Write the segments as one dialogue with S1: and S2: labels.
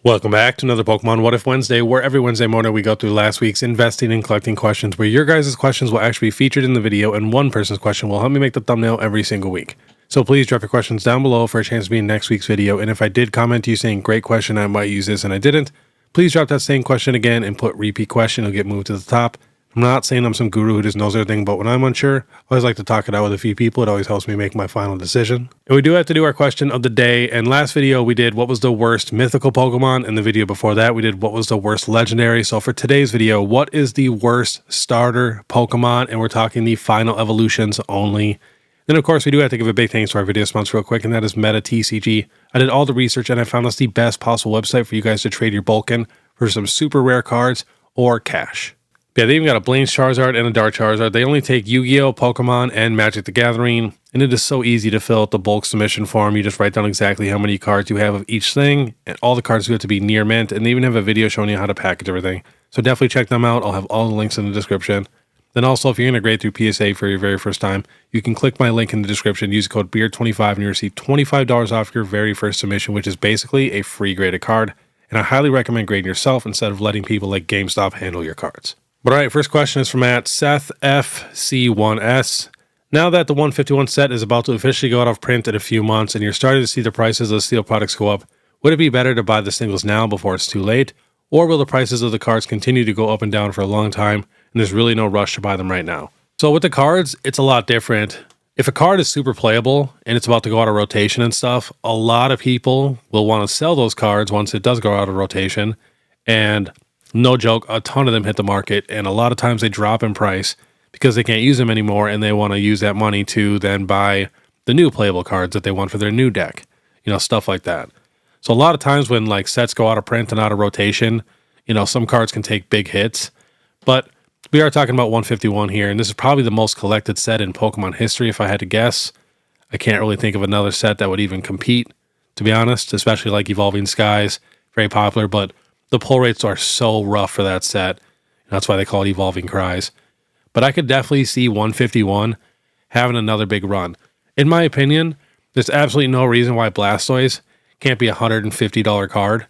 S1: Welcome back to another Pokemon What If Wednesday, where every Wednesday morning we go through last week's investing and collecting questions, where your guys' questions will actually be featured in the video, and one person's question will help me make the thumbnail every single week. So please drop your questions down below for a chance to be in next week's video, and if I did comment to you saying, great question, I might use this, and I didn't, please drop that same question again and put repeat question. It'll get moved to the top. I'm not saying I'm some guru who just knows everything, but when I'm unsure, I always like to talk it out with a few people. It always helps me make my final decision. And we do have to do our question of the day. And last video, we did what was the worst mythical Pokemon. And the video before that, we did what was the worst legendary. So for today's video, what is the worst starter Pokemon? And we're talking the final evolutions only. Then, of course, we do have to give a big thanks to our video sponsor real quick, and that is Metatcg. I did all the research, and I found us the best possible website for you guys to trade your bulk in for some super rare cards or cash. Yeah, they even got a Blaine's Charizard and a Dark Charizard. They only take Yu-Gi-Oh, Pokemon, and Magic the Gathering, and it is so easy to fill out the bulk submission form. You just write down exactly how many cards you have of each thing, and all the cards do have to be near mint, and they even have a video showing you how to package everything. So definitely check them out. I'll have all the links in the description. Then also, if you're going to grade through PSA for your very first time, you can click my link in the description, use code BEARD25, and you receive $25 off your very first submission, which is basically a free graded card. And I highly recommend grading yourself instead of letting people like GameStop handle your cards. But all right, first question is from Seth FC1S. Now that the 151 set is about to officially go out of print in a few months and you're starting to see the prices of steel products go up, would it be better to buy the singles now before it's too late? Or will the prices of the cards continue to go up and down for a long time and there's really no rush to buy them right now? So with the cards, it's a lot different. If a card is super playable and it's about to go out of rotation and stuff, a lot of people will want to sell those cards once it does go out of rotation. And no joke, a ton of them hit the market, and a lot of times they drop in price because they can't use them anymore, and they want to use that money to then buy the new playable cards that they want for their new deck, stuff like that. So a lot of times when like sets go out of print and out of rotation, some cards can take big hits, but we are talking about 151 here, and this is probably the most collected set in Pokemon history, if I had to guess. I can't really think of another set that would even compete, to be honest, especially like Evolving Skies, very popular, but the pull rates are so rough for that set. That's why they call it Evolving Cries. But I could definitely see 151 having another big run. In my opinion, there's absolutely no reason why Blastoise can't be a $150 card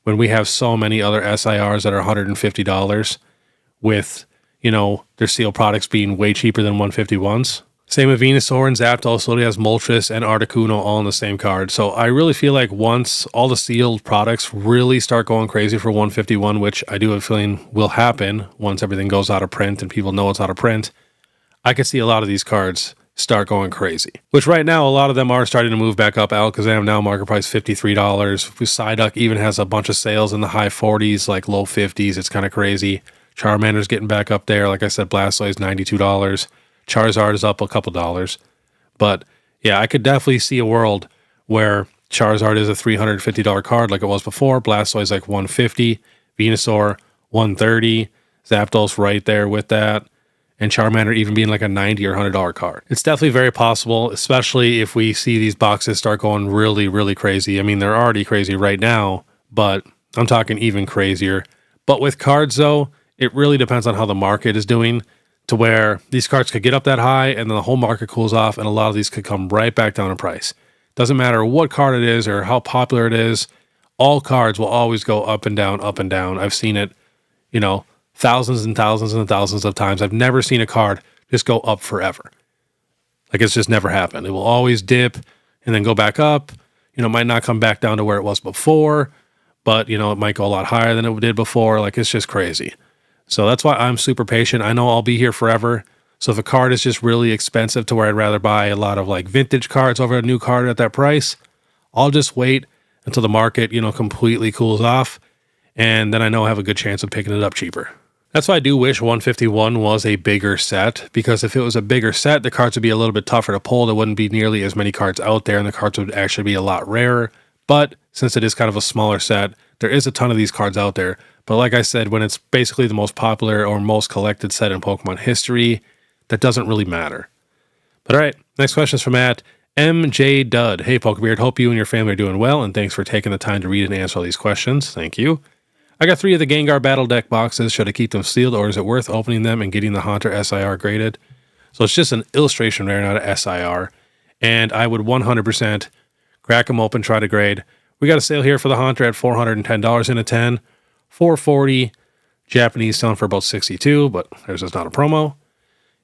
S1: when we have so many other SIRs that are $150 with, their seal products being way cheaper than 151s. Same with Venusaur and Zapdos literally has Moltres and Articuno all in the same card. So I really feel like once all the sealed products really start going crazy for 151, which I do have a feeling will happen once everything goes out of print and people know it's out of print, I could see a lot of these cards start going crazy. Which right now, a lot of them are starting to move back up. Alakazam now market price $53. Psyduck even has a bunch of sales in the high 40s, like low 50s. It's kind of crazy. Charmander's getting back up there. Like I said, Blastoise $92. Charizard is up a couple dollars. But yeah, I could definitely see a world where Charizard is a $350 card like it was before. Blastoise like $150. Venusaur $130. Zapdos right there with that. And Charmander even being like a $90 or $100 card. It's definitely very possible, especially if we see these boxes start going really, really crazy. I mean, they're already crazy right now, but I'm talking even crazier. But with cards though, it really depends on how the market is doing, to where these cards could get up that high and then the whole market cools off and a lot of these could come right back down in price. Doesn't matter what card it is or how popular it is, all cards will always go up and down, up and down. I've seen it, thousands and thousands and thousands of times. I've never seen a card just go up forever. Like it's just never happened. It will always dip and then go back up. It might not come back down to where it was before, but it might go a lot higher than it did before. Like it's just crazy. So that's why I'm super patient. I know I'll be here forever. So if a card is just really expensive to where I'd rather buy a lot of like vintage cards over a new card at that price, I'll just wait until the market, completely cools off. And then I know I have a good chance of picking it up cheaper. That's why I do wish 151 was a bigger set, because if it was a bigger set, the cards would be a little bit tougher to pull. There wouldn't be nearly as many cards out there and the cards would actually be a lot rarer. But since it is kind of a smaller set, there is a ton of these cards out there. But like I said, when it's basically the most popular or most collected set in Pokemon history, that doesn't really matter. But all right, next question is from MJ Dud. Hey, PokeBeard, hope you and your family are doing well, and thanks for taking the time to read and answer all these questions. Thank you. I got 3 of the Gengar Battle Deck boxes. Should I keep them sealed, or is it worth opening them and getting the Haunter SIR graded? So it's just an illustration rare, not a SIR. And I would 100% crack them open, try to grade. We got a sale here for the Haunter at $410 in a 10, $440. Japanese selling for about $62, but there's just not a promo.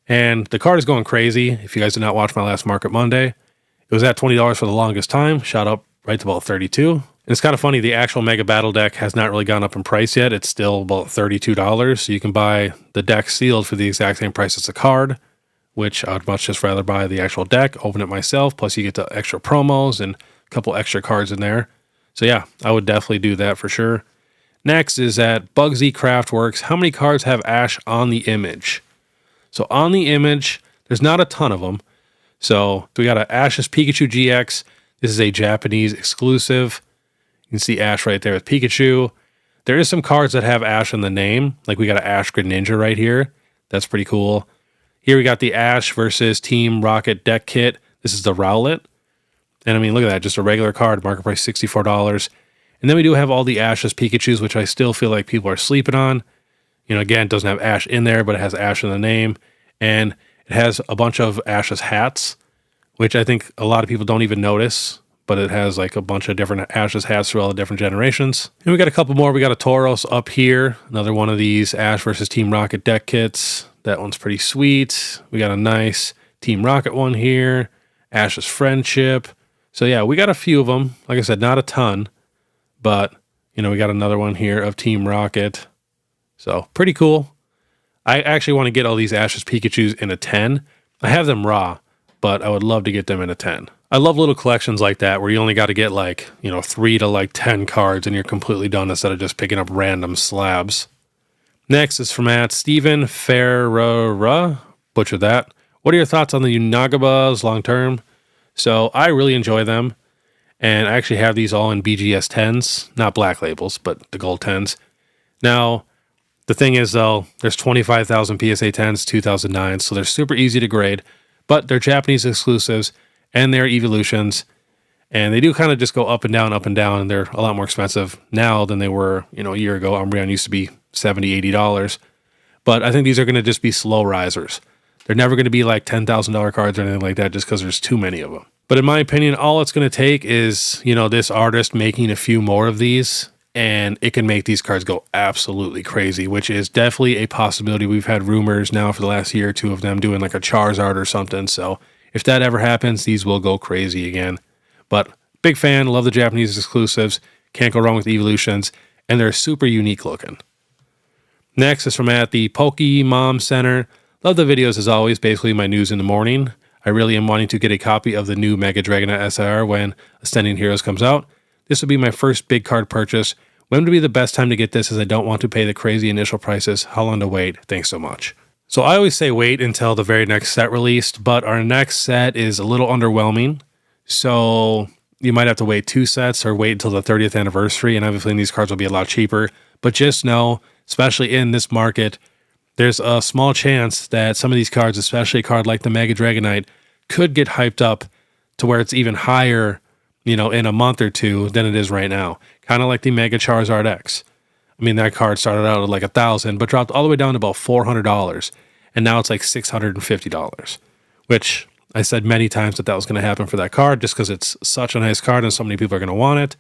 S1: And the card is going crazy. If you guys did not watch my last Market Monday, it was at $20 for the longest time, shot up right to about $32. And it's kind of funny, the actual Mega Battle deck has not really gone up in price yet. It's still about $32. So you can buy the deck sealed for the exact same price as the card, which I would much just rather buy the actual deck, open it myself, plus you get the extra promos and a couple extra cards in there. So yeah, I would definitely do that for sure. Next is at Bugsy Craftworks. How many cards have Ash on the image? So on the image, there's not a ton of them. So we got a Ash's Pikachu GX. This is a Japanese exclusive. You can see Ash right there with Pikachu. There is some cards that have Ash in the name. Like we got an Ash Greninja right here. That's pretty cool. Here we got the Ash versus Team Rocket deck kit. This is the Rowlet. And I mean, look at that. Just a regular card. Market price $64. And then we do have all the Ash's Pikachus, which I still feel like people are sleeping on. You know, again, it doesn't have Ash in there, but it has Ash in the name. And it has a bunch of Ash's hats, which I think a lot of people don't even notice. But it has like a bunch of different Ash's hats through all the different generations. And we got a couple more. We got a Tauros up here. Another one of these Ash versus Team Rocket deck kits. That one's pretty sweet. We got a nice Team Rocket one here. Ash's Friendship. So yeah, we got a few of them. Like I said, not a ton. But, you know, we got another one here of Team Rocket. So, pretty cool. I actually want to get all these Ash's Pikachus in a 10. I have them raw, but I would love to get them in a 10. I love little collections like that where you only got to get like, 3 to 10 cards and you're completely done instead of just picking up random slabs. Next is from at Steven Ferrara. Butchered that. What are your thoughts on the Nagabas long term? So, I really enjoy them. And I actually have these all in BGS 10s, not black labels, but the gold 10s. Now, the thing is, though, there's 25,000 PSA 10s, 2009, so they're super easy to grade, but they're Japanese exclusives, and they're evolutions, and they do kind of just go up and down, and they're a lot more expensive now than they were, a year ago. Umbreon used to be $70, $80, but I think these are going to just be slow risers. They're never going to be like $10,000 cards or anything like that just because there's too many of them. But in my opinion, all it's going to take is, this artist making a few more of these, and it can make these cards go absolutely crazy, which is definitely a possibility. We've had rumors now for the last year or two of them doing like a Charizard or something. So if that ever happens, these will go crazy again. But big fan, love the Japanese exclusives. Can't go wrong with evolutions, and they're super unique looking. Next is from at the Pokemon Center. Love the videos as always, basically my news in the morning. I really am wanting to get a copy of the new Mega Dragonite SIR when Ascending Heroes comes out. This will be my first big card purchase. When would be the best time to get this, as I don't want to pay the crazy initial prices? How long to wait? Thanks so much. So I always say wait until the very next set released, but our next set is a little underwhelming. So you might have to wait 2 sets or wait until the 30th anniversary, and obviously these cards will be a lot cheaper. But just know, especially in this market, there's a small chance that some of these cards, especially a card like the Mega Dragonite, could get hyped up to where it's even higher, in a month or two than it is right now. Kind of like the Mega Charizard X. I mean, that card started out at like $1,000, but dropped all the way down to about $400. And now it's like $650, which I said many times that was going to happen for that card just because it's such a nice card and so many people are going to want it.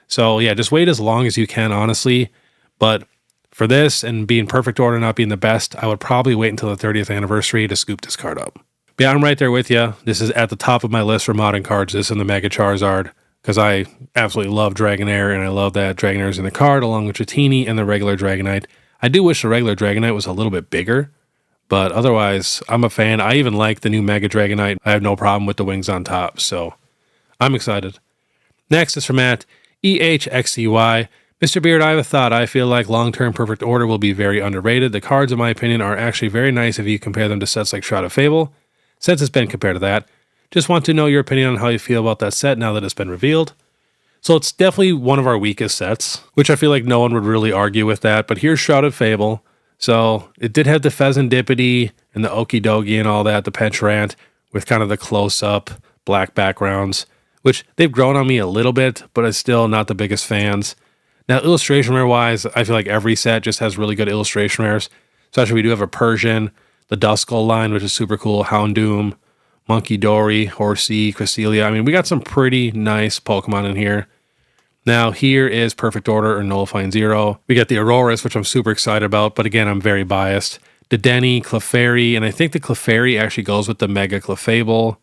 S1: So yeah, just wait as long as you can, honestly. But for this and being perfect order, not being the best, I would probably wait until the 30th anniversary to scoop this card up. But yeah, I'm right there with you. This is at the top of my list for modern cards, this and the Mega Charizard, because I absolutely love Dragonair, and I love that Dragonair is in the card along with Dratini and the regular Dragonite. I do wish the regular Dragonite was a little bit bigger, but otherwise, I'm a fan. I even like the new Mega Dragonite. I have no problem with the wings on top, so I'm excited. Next is from at EHXCY. Mr. Beard, I have a thought. I feel like long-term Perfect Order will be very underrated. The cards, in my opinion, are actually very nice if you compare them to sets like Shroud of Fable. Since it's been compared to that, just want to know your opinion on how you feel about that set now that it's been revealed. So it's definitely one of our weakest sets, which I feel like no one would really argue with that. But here's Shroud of Fable. So it did have the Pheasantipity and the Okidogi and all that, the Penchant, with kind of the close-up black backgrounds, which they've grown on me a little bit, but I'm still not the biggest fans. Now, illustration rare-wise, I feel like every set just has really good illustration rares. Especially we do have a Persian, the Duskull line, which is super cool, Houndoom, Monkey Dory, Horsey, Cresselia. I mean, we got some pretty nice Pokemon in here. Now here is Perfect Order or Nullifying Zero. We got the Auroras, which I'm super excited about, but again, I'm very biased. Dedenne, Clefairy, and I think the Clefairy actually goes with the Mega Clefable,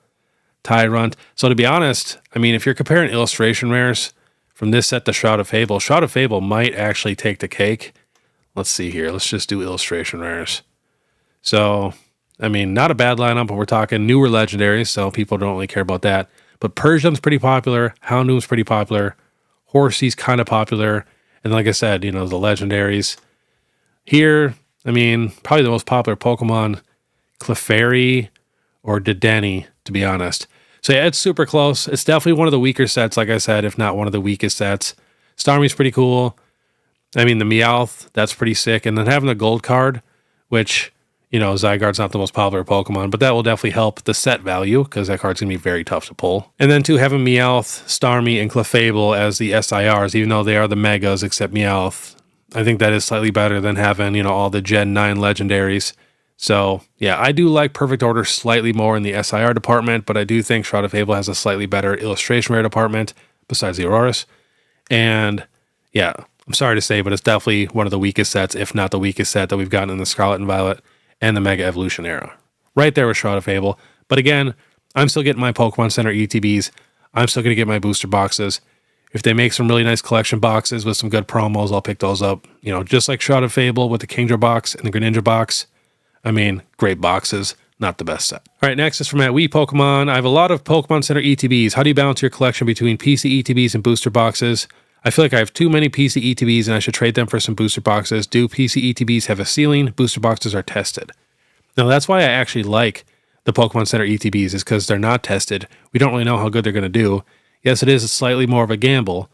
S1: Tyrunt. So to be honest, I mean, if you're comparing illustration rares from this set to Shroud of Fable might actually take the cake. Let's see here. Let's just do illustration rares. So, I mean, not a bad lineup, but we're talking newer legendaries, so people don't really care about that. But Persian's pretty popular. Houndoom's pretty popular. Horsey's kind of popular. And like I said, you know, the legendaries. Here, I mean, probably the most popular Pokemon, Clefairy or Dedenne, to be honest. So yeah, it's super close. It's definitely one of the weaker sets, like I said, if not one of the weakest sets. Starmie's pretty cool. I mean, the Meowth, that's pretty sick. And then having the gold card, which, you know, Zygarde's not the most popular Pokemon, but that will definitely help the set value because that card's going to be very tough to pull. And then, too, having Meowth, Starmie, and Clefable as the SIRs, even though they are the Megas except Meowth, I think that is slightly better than having, you know, all the Gen 9 legendaries. So, yeah, I do like Perfect Order slightly more in the SIR department, but I do think Shroud of Fable has a slightly better illustration rare department besides the Auroras. And, yeah, I'm sorry to say, but it's definitely one of the weakest sets, if not the weakest set that we've gotten in the Scarlet and Violet and the Mega Evolution era. Right there with Shroud of Fable. But again, I'm still getting my Pokemon Center ETBs. I'm still going to get my booster boxes. If they make some really nice collection boxes with some good promos, I'll pick those up. You know, just like Shroud of Fable with the Kingdra box and the Greninja box. I mean, great boxes, not the best set. All right, next is from at Pokemon. I have a lot of Pokemon Center ETBs. How do you balance your collection between PC ETBs and booster boxes? I feel like I have too many PC ETBs and I should trade them for some booster boxes. Do PC ETBs have a ceiling? Booster boxes are tested. Now, that's why I actually like the Pokemon Center ETBs, is because they're not tested. We don't really know how good they're going to do. Yes, it is slightly more of a gamble,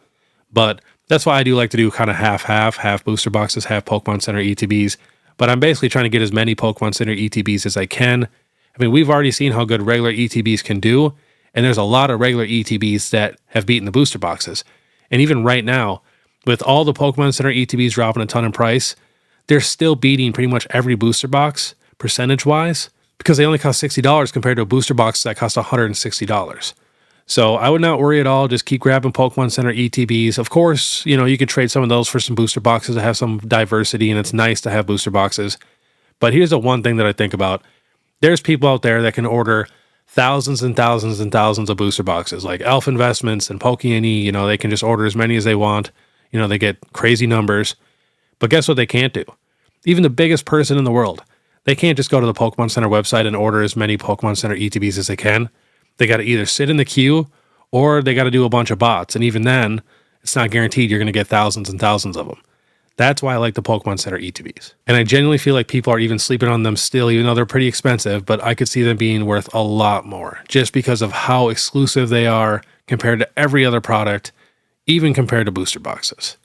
S1: but that's why I do like to do kind of half booster boxes, half Pokemon Center ETBs. But I'm basically trying to get as many Pokemon Center ETBs as I can. I mean, we've already seen how good regular ETBs can do, and there's a lot of regular ETBs that have beaten the booster boxes. And even right now, with all the Pokemon Center ETBs dropping a ton in price, they're still beating pretty much every booster box, percentage-wise, because they only cost $60 compared to a booster box that costs $160. So I would not worry at all. Just keep grabbing Pokemon Center ETBs. Of course, you know, you could trade some of those for some booster boxes to have some diversity, and it's nice to have booster boxes. But here's the one thing that I think about. There's people out there that can order thousands and thousands and thousands of booster boxes, like Elf Investments and PokeNE. You know, they can just order as many as they want. You know, they get crazy numbers. But guess what they can't do? Even the biggest person in the world, they can't just go to the Pokemon Center website and order as many Pokemon Center ETBs as they can. They got to either sit in the queue or they got to do a bunch of bots. And even then, it's not guaranteed you're going to get thousands and thousands of them. That's why I like the Pokemon Center ETBs. And I genuinely feel like people are even sleeping on them still, even though they're pretty expensive, but I could see them being worth a lot more just because of how exclusive they are compared to every other product, even compared to booster boxes.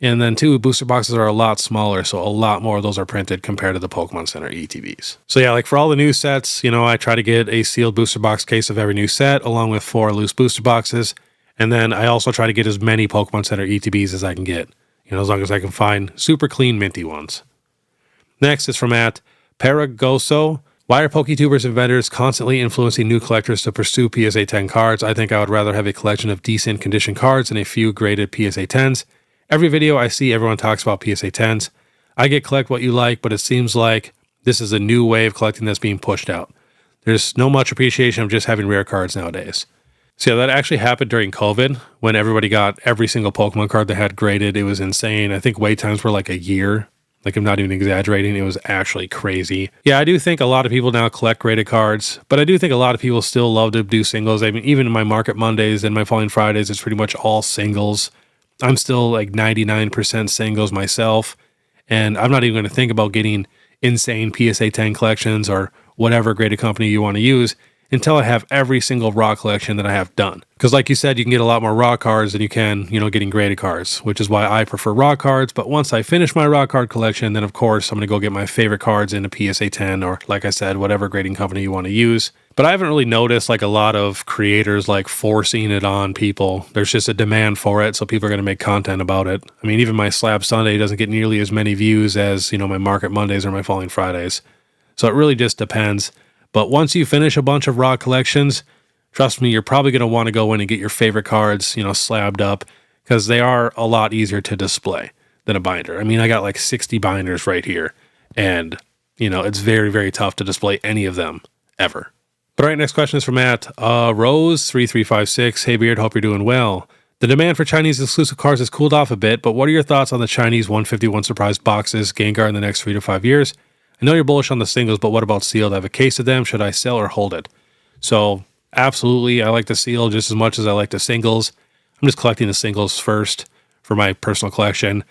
S1: And then too, booster boxes are a lot smaller, so a lot more of those are printed compared to the Pokemon Center ETBs. So yeah, like for all the new sets, you know, I try to get a sealed booster box case of every new set, along with 4 loose booster boxes. And then I also try to get as many Pokemon Center ETBs as I can get, you know, as long as I can find super clean, minty ones. Next is from at Paragoso. Why are PokeTubers and vendors constantly influencing new collectors to pursue PSA 10 cards? I think I would rather have a collection of decent condition cards and a few graded PSA 10s. Every video I see, everyone talks about PSA 10s. I get collect what you like, but it seems like this is a new way of collecting that's being pushed out. There's no much appreciation of just having rare cards nowadays. So yeah, that actually happened during COVID when everybody got every single Pokemon card they had graded. It was insane. I think wait times were like a year. Like, I'm not even exaggerating. It was actually crazy. Yeah, I do think a lot of people now collect graded cards, but I do think a lot of people still love to do singles. I mean, even in my Market Mondays and my Falling Fridays, it's pretty much all singles. I'm still like 99% singles myself, and I'm not even going to think about getting insane PSA 10 collections or whatever graded company you want to use until I have every single raw collection that I have done. Because like you said, you can get a lot more raw cards than you can, you know, getting graded cards, which is why I prefer raw cards. But once I finish my raw card collection, then of course I'm going to go get my favorite cards in a PSA 10 or, like I said, whatever grading company you want to use. But I haven't really noticed like a lot of creators like forcing it on people. There's just a demand for it, so people are going to make content about it. I mean, even my Slab Sunday doesn't get nearly as many views as, you know, my Market Mondays or my Falling Fridays. So it really just depends. But once you finish a bunch of raw collections, trust me, you're probably going to want to go in and get your favorite cards, you know, slabbed up, because they are a lot easier to display than a binder. I mean, I got like 60 binders right here, and it's very, very tough to display any of them ever. But all right, next question is from Matt Rose3356. Hey Beard, hope you're doing well. The demand for Chinese exclusive cards has cooled off a bit, but what are your thoughts on the Chinese 151 surprise boxes Gengar in the next 3 to 5 years? I know you're bullish on the singles, but what about sealed? I have a case of them. Should I sell or hold it? So absolutely, I like the seal just as much as I like the singles. I'm just collecting the singles first for my personal collection.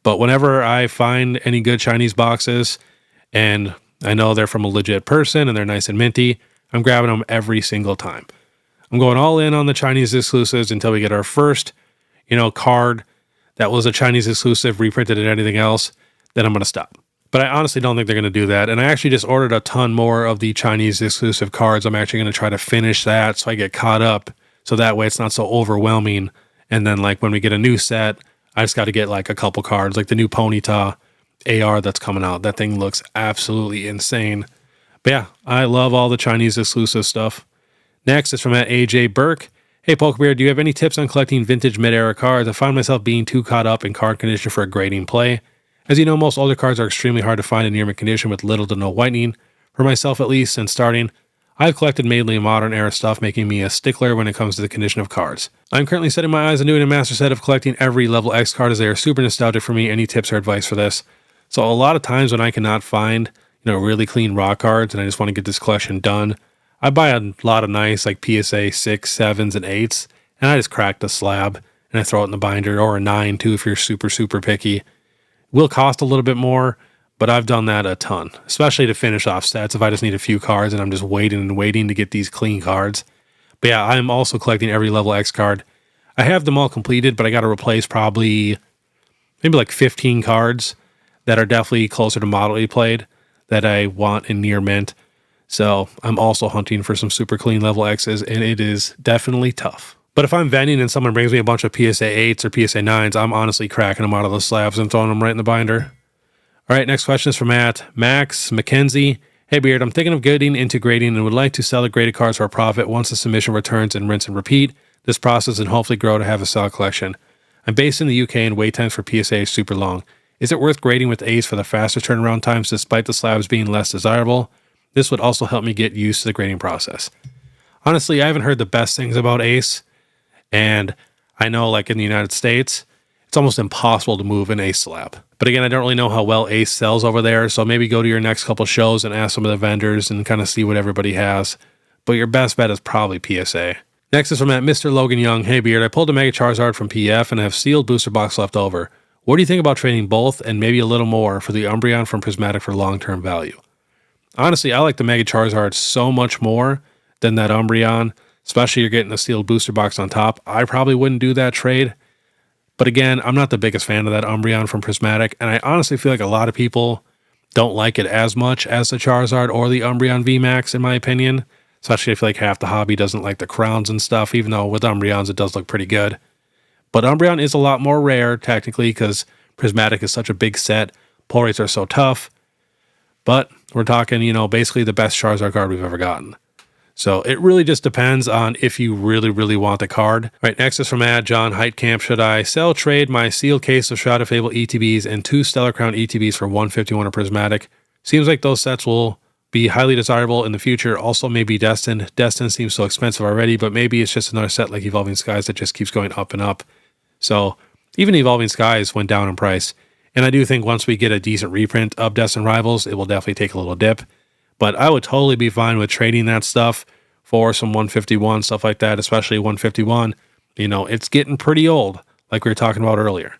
S1: But whenever I find any good Chinese boxes, and I know they're from a legit person and they're nice and minty, I'm grabbing them every single time. I'm going all in on the Chinese exclusives until we get our first, card that was a Chinese exclusive reprinted and anything else. Then I'm going to stop. But I honestly don't think they're going to do that. And I actually just ordered a ton more of the Chinese exclusive cards. I'm actually going to try to finish that so I get caught up. So that way it's not so overwhelming. And then like when we get a new set, I just got to get like a couple cards, like the new Ponyta AR that's coming out. That thing looks absolutely insane. But yeah, I love all the Chinese exclusive stuff. Next is from AJ Burke. Hey PokeBeard, do you have any tips on collecting vintage mid-era cards? I find myself being too caught up in card condition for a grading play. As you know, most older cards are extremely hard to find in near mint condition with little to no whitening. For myself at least, since starting, I've collected mainly modern era stuff, making me a stickler when it comes to the condition of cards. I'm currently setting my eyes on doing a master set of collecting every level X card as they are super nostalgic for me. Any tips or advice for this? So a lot of times when I cannot find, really clean raw cards and I just want to get this collection done, I buy a lot of nice like PSA 6, 7s, and 8s, and I just crack the slab and I throw it in the binder, or a 9 too if you're super, super picky. Will cost a little bit more, but I've done that a ton, especially to finish off sets if I just need a few cards and I'm just waiting and waiting to get these clean cards. But yeah, I'm also collecting every level X card. I have them all completed, but I got to replace probably maybe like 15 cards that are definitely closer to moderately played that I want in near mint. So I'm also hunting for some super clean level X's, and it is definitely tough. But if I'm vending and someone brings me a bunch of PSA 8s or PSA 9s, I'm honestly cracking them out of the slabs and throwing them right in the binder. All right, next question is from Max McKenzie. Hey Beard, I'm thinking of getting into grading and would like to sell the graded cards for a profit once the submission returns and rinse and repeat this process and hopefully grow to have a solid collection. I'm based in the UK and wait times for PSA is super long. Is it worth grading with Ace for the faster turnaround times despite the slabs being less desirable? This would also help me get used to the grading process. Honestly, I haven't heard the best things about Ace. And I know like in the United States, it's almost impossible to move an Ace slab. But again, I don't really know how well Ace sells over there. So maybe go to your next couple shows and ask some of the vendors and kind of see what everybody has. But your best bet is probably PSA. Next is from Mr. Logan Young. Hey Beard, I pulled a Mega Charizard from PF and have sealed booster box left over. What do you think about trading both and maybe a little more for the Umbreon from Prismatic for long-term value? Honestly, I like the Mega Charizard so much more than that Umbreon. Especially you're getting a sealed booster box on top. I probably wouldn't do that trade. But again, I'm not the biggest fan of that Umbreon from Prismatic. And I honestly feel like a lot of people don't like it as much as the Charizard or the Umbreon VMAX, in my opinion. Especially I feel like half the hobby doesn't like the crowns and stuff, even though with Umbreons it does look pretty good. But Umbreon is a lot more rare, technically, because Prismatic is such a big set. Pull rates are so tough. But we're talking, basically the best Charizard card we've ever gotten. So it really just depends on if you really, really want the card. All right, next is from John Heitkamp. Should I sell trade my sealed case of Shroud of Fable ETBs and 2 Stellar Crown ETBs for 151 of Prismatic? Seems like those sets will be highly desirable in the future. Also maybe Destined. Destined seems so expensive already, but maybe it's just another set like Evolving Skies that just keeps going up and up. So even Evolving Skies went down in price. And I do think once we get a decent reprint of Destined Rivals, it will definitely take a little dip. But I would totally be fine with trading that stuff for some 151, stuff like that, especially 151. It's getting pretty old, like we were talking about earlier.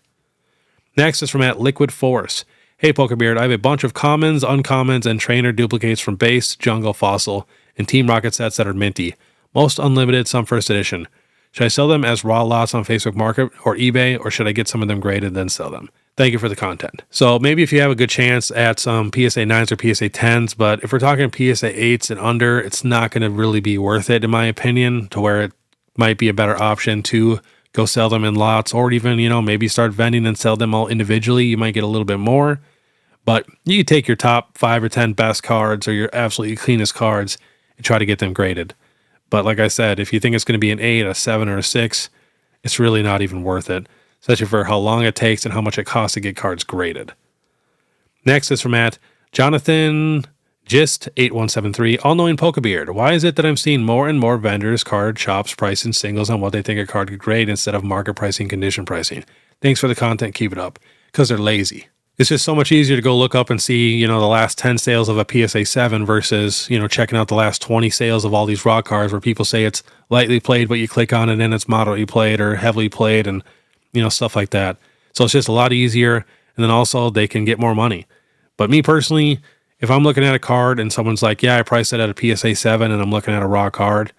S1: Next is from Liquid Force. Hey, PokeBeard, I have a bunch of commons, uncommons, and trainer duplicates from base, jungle, fossil, and Team Rocket sets that are minty. Most unlimited, some first edition. Should I sell them as raw lots on Facebook Market or eBay, or should I get some of them graded then sell them? Thank you for the content. So maybe if you have a good chance at some PSA 9s or PSA 10s, but if we're talking PSA 8s and under, it's not going to really be worth it, in my opinion, to where it might be a better option to go sell them in lots, or even, maybe start vending and sell them all individually. You might get a little bit more, but you can take your top 5 or 10 best cards or your absolutely cleanest cards and try to get them graded. But like I said, if you think it's going to be an 8, a 7, or a 6, it's really not even worth it. especially for how long it takes and how much it costs to get cards graded. Next is from Jonathan Gist 8173, all-knowing PokeBeard. Why is it that I'm seeing more and more vendors, card shops pricing singles on what they think a card could grade instead of market pricing, condition pricing? Thanks for the content. Keep it up. Because they're lazy. It's just so much easier to go look up and see, the last 10 sales of a PSA 7 versus, checking out the last 20 sales of all these raw cards where people say it's lightly played, but you click on it and it's moderately played or heavily played and, stuff like that. So it's just a lot easier. And then also they can get more money. But me personally, if I'm looking at a card and someone's like, yeah, I priced it at a PSA 7 and I'm looking at a raw card,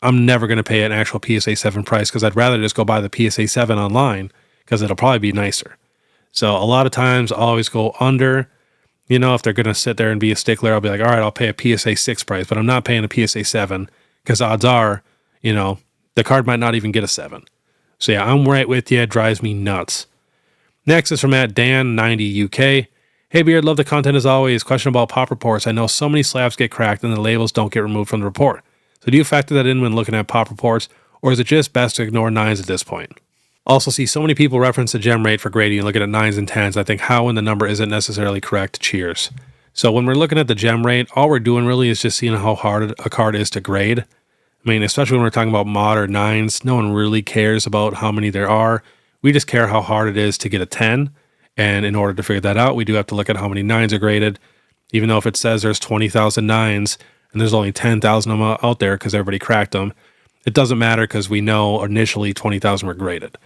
S1: I'm never going to pay an actual PSA 7 price because I'd rather just go buy the PSA 7 online because it'll probably be nicer. So a lot of times I'll always go under, if they're going to sit there and be a stickler, I'll be like, all right, I'll pay a PSA 6 price, but I'm not paying a PSA 7 because odds are, the card might not even get a 7. So yeah, I'm right with you. It drives me nuts. Next is from Dan90UK. Hey Beard, love the content as always. Question about pop reports. I know so many slabs get cracked and the labels don't get removed from the report. So do you factor that in when looking at pop reports, or is it just best to ignore 9s at this point? Also see so many people reference the gem rate for grading and looking at 9s and 10s. I think how when the number isn't necessarily correct. Cheers. So when we're looking at the gem rate, all we're doing really is just seeing how hard a card is to grade. I mean, especially when we're talking about mod or 9s, no one really cares about how many there are. We just care how hard it is to get a 10. And in order to figure that out, we do have to look at how many 9s are graded. Even though if it says there's 20,000 9s and there's only 10,000 of them out there because everybody cracked them, it doesn't matter because we know initially 20,000 were graded.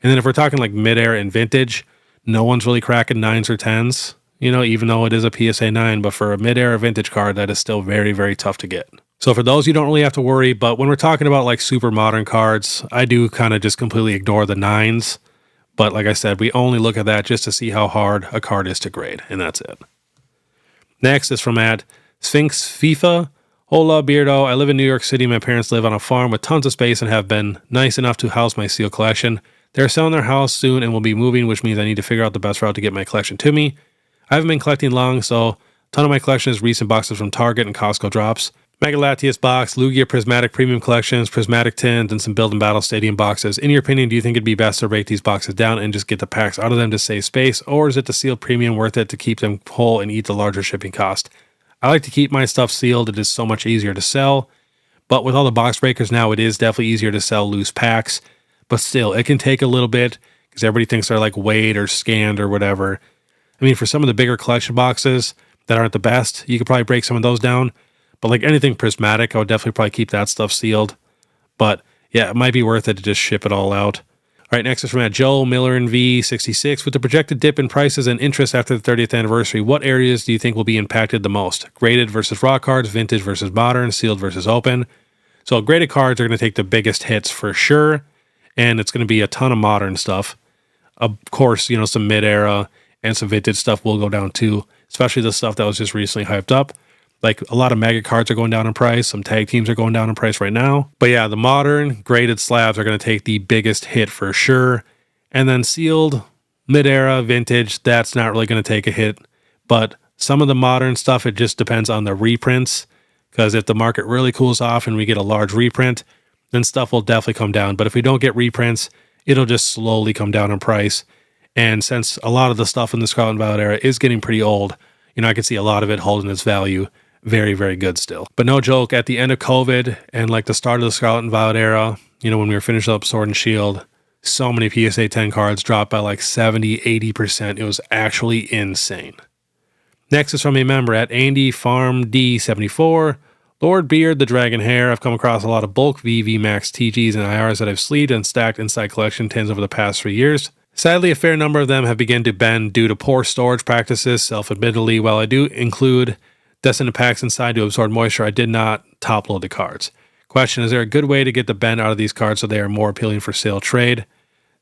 S1: And then if we're talking like mid-air and vintage, no one's really cracking 9s or 10s, even though it is a PSA 9. But for a mid-air or vintage card, that is still very, very tough to get. So for those, you don't really have to worry. But when we're talking about like super modern cards, I do kind of just completely ignore the 9s. But like I said, we only look at that just to see how hard a card is to grade, and that's it. Next is from Sphinx FIFA. Hola, Beardo. I live in New York City. My parents live on a farm with tons of space and have been nice enough to house my seal collection. They're selling their house soon and will be moving, which means I need to figure out the best route to get my collection to me. I haven't been collecting long, so a ton of my collection is recent boxes from Target and Costco drops. Mega Latias box, Lugia Prismatic Premium Collections, Prismatic Tins, and some Build and Battle Stadium boxes. In your opinion, do you think it'd be best to break these boxes down and just get the packs out of them to save space, or is it the sealed premium worth it to keep them whole and eat the larger shipping cost? I like to keep my stuff sealed. It is so much easier to sell, but with all the box breakers now, it is definitely easier to sell loose packs, but still, it can take a little bit because everybody thinks they're like weighed or scanned or whatever. I mean, for some of the bigger collection boxes that aren't the best, you could probably break some of those down. But like anything prismatic, I would definitely probably keep that stuff sealed. But yeah, it might be worth it to just ship it all out. All right, next is from Joe Miller and V66. With the projected dip in prices and interest after the 30th anniversary, what areas do you think will be impacted the most? Graded versus raw cards, vintage versus modern, sealed versus open. So graded cards are going to take the biggest hits for sure. And it's going to be a ton of modern stuff. Of course, some mid-era and some vintage stuff will go down too, especially the stuff that was just recently hyped up. Like a lot of mega cards are going down in price. Some tag teams are going down in price right now. But yeah, the modern graded slabs are going to take the biggest hit for sure. And then sealed, mid-era, vintage, that's not really going to take a hit. But some of the modern stuff, it just depends on the reprints. Because if the market really cools off and we get a large reprint, then stuff will definitely come down. But if we don't get reprints, it'll just slowly come down in price. And since a lot of the stuff in the Scarlet and Violet era is getting pretty old, I can see a lot of it holding its value very, very good still. But no joke, at the end of COVID and like the start of the Scarlet and Violet era, when we were finishing up Sword and Shield, so many PSA 10 cards dropped by like 70, 80%. It was actually insane. Next is from a member at Andy Farm D74. Lord Beard, the Dragon Hair. I've come across a lot of bulk VV Max TGs and IRs that I've sleeved and stacked inside collection tins over the past 3 years. Sadly, a fair number of them have begun to bend due to poor storage practices. Self-admittedly, while I do include destined packs inside to absorb moisture, I did not top load the cards. Question, is there a good way to get the bend out of these cards so they are more appealing for sale trade?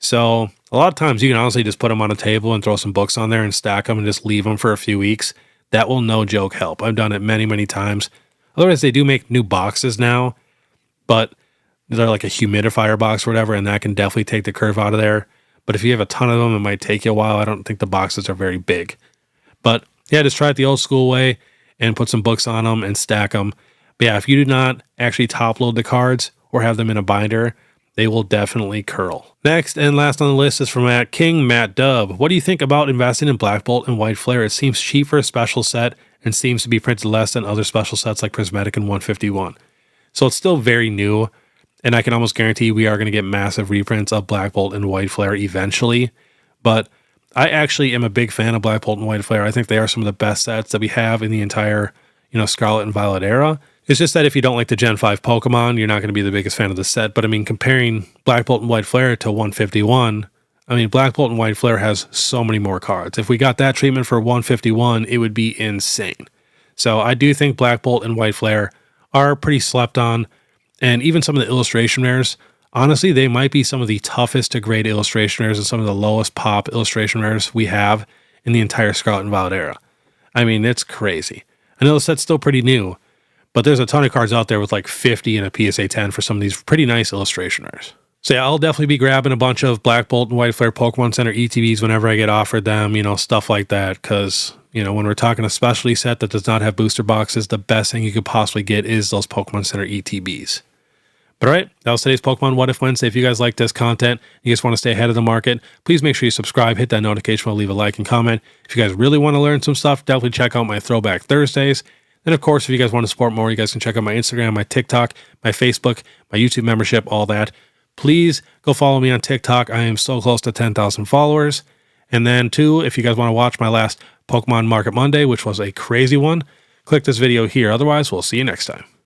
S1: So a lot of times you can honestly just put them on a table and throw some books on there and stack them and just leave them for a few weeks. That will no joke help. I've done it many, many times. Otherwise, they do make new boxes now, but they're like a humidifier box or whatever, and that can definitely take the curve out of there. But if you have a ton of them, it might take you a while. I don't think the boxes are very big. But yeah, just try it the old school way and put some books on them and stack them. But yeah, if you do not actually top load the cards or have them in a binder, they will definitely curl. Next and last on the list is from Matt Dub. What do you think about investing in Blackbolt and White Flare? It seems cheap for a special set and seems to be printed less than other special sets like Prismatic and 151. So it's still very new, and I can almost guarantee we are going to get massive reprints of Blackbolt and White Flare eventually. But I actually am a big fan of Blackbolt and White Flare. I think they are some of the best sets that we have in the entire, Scarlet and Violet era. It's just that if you don't like the Gen 5 Pokemon, you're not going to be the biggest fan of the set. But I mean, comparing Blackbolt and White Flare to 151, I mean, Blackbolt and White Flare has so many more cards. If we got that treatment for 151, it would be insane. So I do think Blackbolt and White Flare are pretty slept on. And even some of the illustration rares, honestly, they might be some of the toughest to grade illustration rares and some of the lowest pop illustration rares we have in the entire Scarlet and Violet era. I mean, it's crazy. I know the set's still pretty new, but there's a ton of cards out there with like 50 and a PSA 10 for some of these pretty nice illustration rares. So yeah, I'll definitely be grabbing a bunch of Blackbolt and White Flare Pokemon Center ETBs whenever I get offered them, stuff like that. Because, when we're talking a specialty set that does not have booster boxes, the best thing you could possibly get is those Pokemon Center ETBs. But all right, that was today's Pokemon What If Wednesday. If you guys like this content, you just want to stay ahead of the market, please make sure you subscribe, hit that notification bell, leave a like and comment. If you guys really want to learn some stuff, definitely check out my Throwback Thursdays. And of course, if you guys want to support more, you guys can check out my Instagram, my TikTok, my Facebook, my YouTube membership, all that. Please go follow me on TikTok. I am so close to 10,000 followers. And then too, if you guys want to watch my last Pokemon Market Monday, which was a crazy one, click this video here. Otherwise, we'll see you next time.